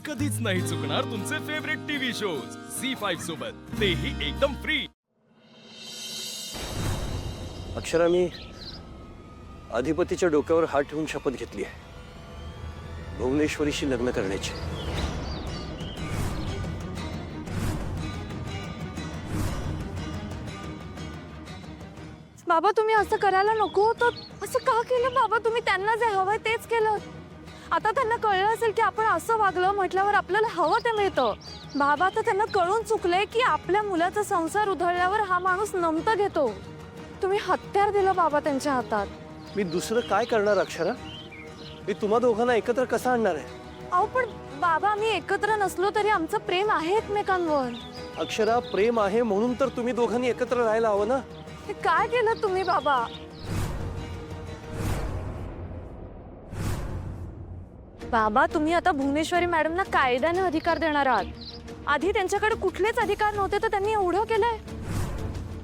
कधीच नाही चुकणार तुमचे फेवरेट टीव्ही शोज झी5 सोबत, तेही एकदम फ्री। अक्षरा, मी अधिपतीच्या डोक्यावर हात ठेवून शपथ घेतली आहे भुवनेश्वरीशी लग्न करण्याची। बाबा तुम्ही असं करायला नको होतं। असं का केलं बाबा तुम्ही? त्यांना जे हवंय तेच केलं। आता त्यांना कळलं असेल की आपण असं वागलं म्हटल्यावर आपल्याला हवं ते मिळतं। बाबा आता त्यांना कळून चुकलंय की आपल्या मुलाचा संसार उधळल्यावर हा माणूस नमतं घेतो। तुम्ही हत्यार दिलं बाबा त्यांच्या हातात। मी दुसरं काय करणार अक्षरा? मी तुम्हा दोघांना एकत्र कसं आणणार आहे? अहो पण बाबा आम्ही एकत्र नसलो तरी आमचं प्रेम आहे एकमेकांवर। अक्षरा, प्रेम आहे म्हणून तर तुम्ही दोघांनी एकत्र राहायला हवं ना। हे काय केलं तुम्ही बाबा? बाबा तुम्ही आता भुवनेश्वरी मॅडमना कायद्याने अधिकार देणार आहात। आधी त्यांच्याकडे कुठलेच अधिकार नव्हते तर त्यांनी एवढं केलंय।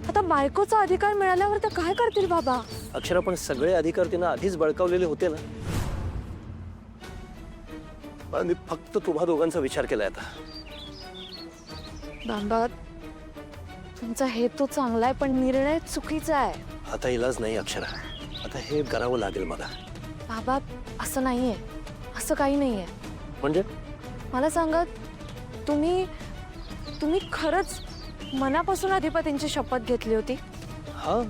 आता बायकोचा अधिकार मिळाल्यावर ते काय करतील बाबा? अक्षरा, पण सगळे अधिकार तिनं आधीच बळकावलेले होते ना। पण मी फक्त तुम्हा दोघांचा विचार केलाय आता। बाबा तुमचा हेतू चांगला आहे पण निर्णय चुकीचा आहे। आता इलाज नाही अक्षरा, आता हे करावं लागेल मला। बाबा असं नाहीये, असं काही नाहीये। म्हणजे मला सांगा, तुम्ही खरंच मनापासून अधिपतींची शपथ घेतली होती? हा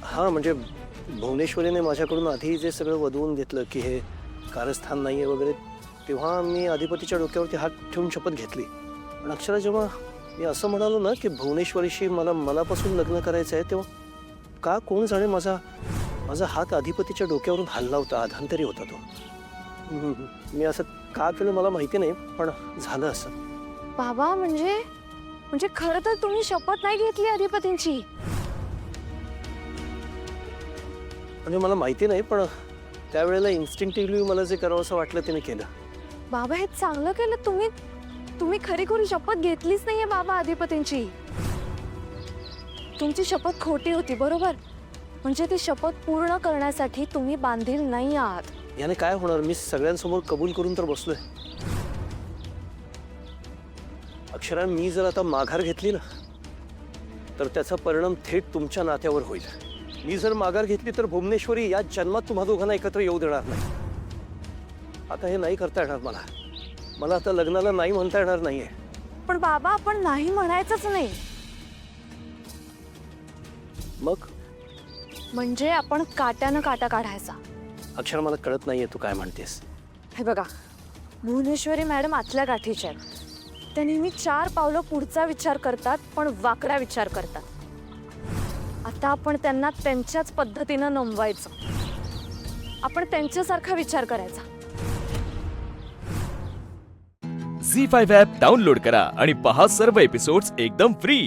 हा, म्हणजे भुवनेश्वरीने माझ्याकडून आधी जे सगळं वधवून घेतलं की हे कारस्थान नाहीये वगैरे, तेव्हा मी अधिपतीच्या डोक्यावरती हात ठेवून शपथ घेतली। पण अक्षरा, जेव्हा मी असं म्हणालो ना की भुवनेश्वरीशी मला मनापासून लग्न करायचं आहे, तेव्हा का कोण जाणे माझा हात अधिपतीच्या डोक्यावरून हल्ला होता, अधांतरी होता तो। मी असं का केलं मला माहिती नाही, पण झालं असं। बाबा म्हणजे खरं तर तुम्ही शपथ नाही घेतली अधिपतींची? म्हणजे मला माहिती नाही, पण त्यावेळेला इन्स्टिंक्टिव्हली मला जे करावं असं वाटलं ते मी केलं। बाबा हे चांगलं केलं तुम्ही खरी शपथ घेतलीच नाहीये बाबा अधिपतींची। तुमची शपथ खोटी होती बरोबर, म्हणजे ती शपथ पूर्ण करण्यासाठी तुम्ही बांधील नाही आहात। याने काय होणार? मी सगळ्यांसमोर कबूल करून तर बसलोय। अक्षरा, मी जर आता माघार घेतली ना तर त्याचा परिणाम थेट तुमच्या नात्यावर होईल। मी जर माघार घेतली तर भुवनेश्वरी या जन्मात तुम्हा दोघांना एकत्र येऊ देणार नाही। आता हे नाही करता येणार मला आता लग्नाला नाही म्हणता येणार नाहीये। पण बाबा आपण नाही म्हणायचंच नाही। मग म्हणजे आपण काट्यानं काटा काढायचा। अक्षरा, मला कळत नाहीये तू काय म्हणतेस। हे बघा, भुवनेश्वरी मॅडम आतल्या गाठीच्या आहेत। त्या नेहमी 4 पावलं पुढचा विचार करतात पण वाकडा विचार करतात। आता आपण त्यांना त्यांच्याच पद्धतीनं नमवायचं। आपण त्यांच्यासारखा विचार करायचा। झी5 ॲप डाउनलोड करा आणि पहा सर्व एपिसोड्स एकदम फ्री।